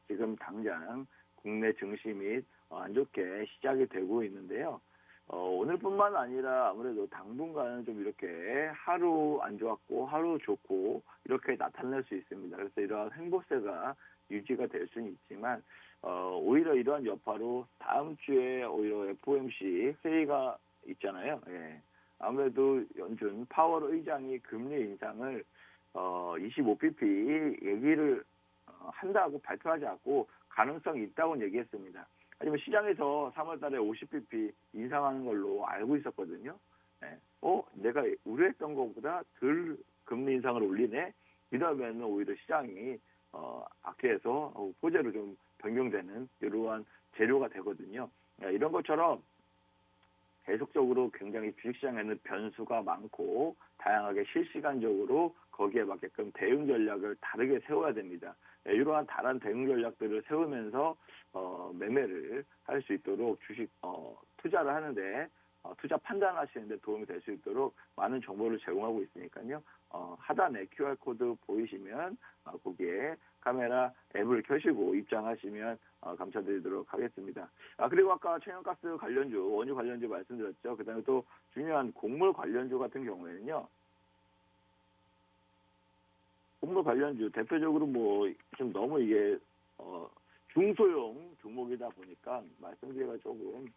지금 당장 국내 증시 및 안 좋게 시작이 되고 있는데요. 오늘뿐만 아니라 아무래도 당분간은 좀 이렇게 하루 안 좋았고 하루 좋고 이렇게 나타날 수 있습니다. 그래서 이러한 횡보세가 유지가 될 수는 있지만 오히려 이러한 여파로 다음 주에 오히려 FOMC 회의가 있잖아요. 예. 아무래도 연준 파월 의장이 금리 인상을 25bp 얘기를 한다고 발표하지 않고 가능성이 있다고 얘기했습니다. 하지만 시장에서 3월달에 50bp 인상하는 걸로 알고 있었거든요. 네. 내가 우려했던 것보다 덜 금리 인상을 올리네? 이러면 오히려 시장이 악재에서 호재로 좀 변경되는 이러한 재료가 되거든요. 이런 것처럼 계속적으로 굉장히 주식시장에는 변수가 많고 다양하게 실시간적으로 거기에 맞게끔 대응 전략을 다르게 세워야 됩니다. 이러한 다른 대응 전략들을 세우면서 매매를 할 수 있도록 주식 투자를 하는데 투자 판단하시는데 도움이 될 수 있도록 많은 정보를 제공하고 있으니까요. 하단에 QR코드 보이시면 거기에 카메라 앱을 켜시고 입장하시면 감사드리도록 하겠습니다. 그리고 아까 천연가스 관련주, 원유 관련주 말씀드렸죠. 그 다음에 또 중요한 곡물 관련주 같은 경우에는요. 곡물 관련주 대표적으로 좀 너무 이게 중소형 종목이다 보니까 말씀드리기가 조금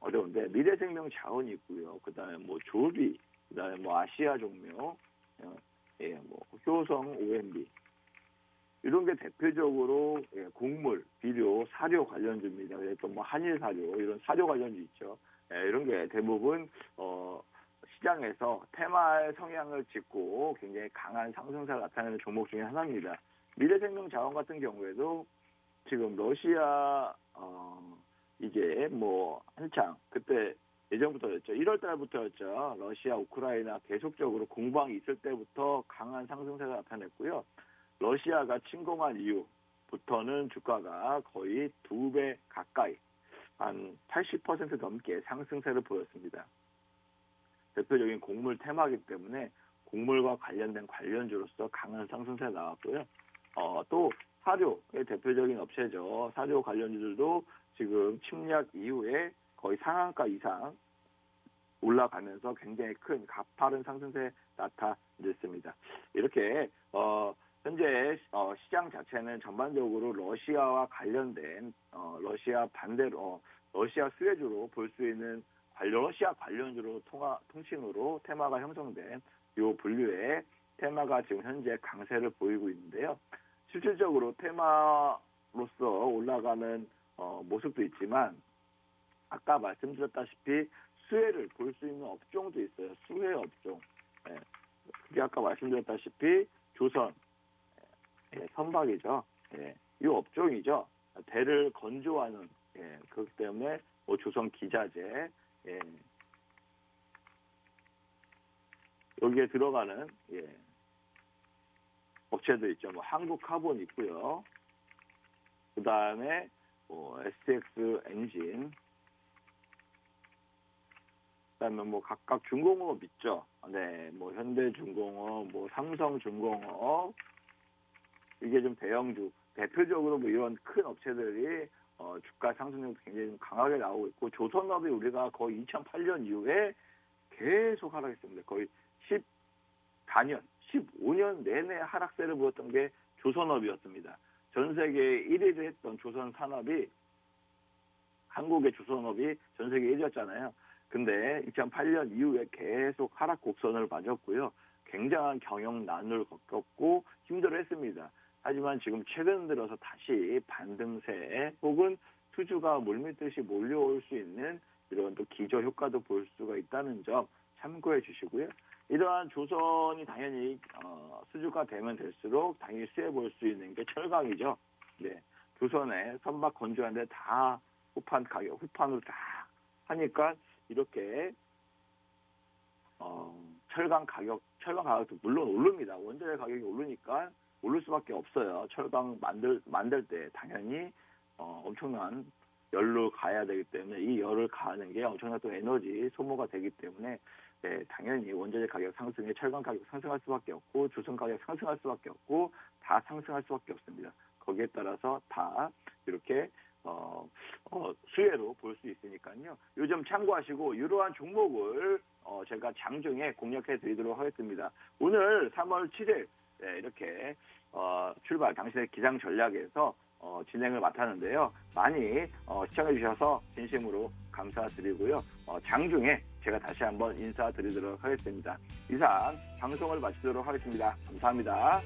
어려운데, 미래생명 자원이 있고요. 그 다음에 조비, 그 다음에 아시아 종묘, 효성 OMB 이런 게 대표적으로 곡물, 비료, 사료 관련주입니다. 또 한일 사료 이런 사료 관련주 있죠. 이런 게 대부분 시장에서 테마의 성향을 짚고 굉장히 강한 상승세를 나타내는 종목 중에 하나입니다. 미래생명자원 같은 경우에도 지금 러시아 이게 뭐 한창 그때 예전부터였죠. 1월 달부터였죠. 러시아 우크라이나 계속적으로 공방이 있을 때부터 강한 상승세가 나타냈고요. 러시아가 침공한 이후부터는 주가가 거의 2배 가까이 한 80% 넘게 상승세를 보였습니다. 대표적인 곡물 테마이기 때문에 곡물과 관련된 관련주로서 강한 상승세가 나왔고요. 또 사료의 대표적인 업체죠. 사료 관련주들도 지금 침략 이후에 거의 상한가 이상 올라가면서 굉장히 큰 가파른 상승세 나타냈습니다. 이렇게 현재 시장 자체는 전반적으로 러시아와 관련된 러시아 반대로 러시아 수혜주로 볼 수 있는 러시아 관련주로 통신으로 테마가 형성된 이 분류의 테마가 지금 현재 강세를 보이고 있는데요. 실질적으로 테마로서 올라가는 모습도 있지만 아까 말씀드렸다시피 수혜를 볼 수 있는 업종도 있어요. 수혜 업종. 그게 아까 말씀드렸다시피 조선, 선박이죠. 이 업종이죠. 배를 건조하는, 그렇기 때문에 뭐 조선 기자재, 여기에 들어가는 업체도 있죠. 뭐 한국카본 있고요. 그 다음에 뭐 SX 엔진, 그다음에 뭐 각각 중공업 있죠. 네, 뭐 현대중공업, 뭐 삼성중공업, 이게 좀 대형주 대표적으로 뭐 이런 큰 업체들이 주가 상승률이 굉장히 좀 강하게 나오고 있고, 조선업이 우리가 거의 2008년 이후에 계속 하락했습니다. 거의 14년, 15년 내내 하락세를 보였던 게 조선업이었습니다. 전 세계 1위를 했던 조선 산업이, 한국의 조선업이 전 세계 1위였잖아요. 근데 2008년 이후에 계속 하락 곡선을 맞았고요. 굉장한 경영난을 겪었고 힘들어했습니다. 하지만 지금 최근 들어서 다시 반등세 혹은 수주가 물밀듯이 몰려올 수 있는 이런 또 기저 효과도 볼 수가 있다는 점 참고해 주시고요. 이러한 조선이 당연히 수주가 되면 될수록 당연히 수혜 볼 수 있는 게 철강이죠. 네, 조선에 선박 건조하는데 다 후판으로 다 하니까 이렇게 철강 가격도 물론 오릅니다. 원자재 가격이 오르니까 오를 수밖에 없어요. 철강 만들 때 당연히 엄청난 열로 가야 되기 때문에 이 열을 가하는 게 엄청난 또 에너지 소모가 되기 때문에 당연히 원자재 가격 상승에 철강 가격 상승할 수밖에 없고 조선 가격 상승할 수밖에 없고 다 상승할 수밖에 없습니다. 거기에 따라서 다 이렇게 수혜로 볼 수 있으니까요. 요즘 참고하시고 이러한 종목을 제가 장중에 공략해 드리도록 하겠습니다. 오늘 3월 7일 이렇게 출발 당신의 기상 전략에서 진행을 맡았는데요. 많이 시청해 주셔서 진심으로 감사드리고요. 장중에 제가 다시 한번 인사드리도록 하겠습니다. 이상 방송을 마치도록 하겠습니다. 감사합니다.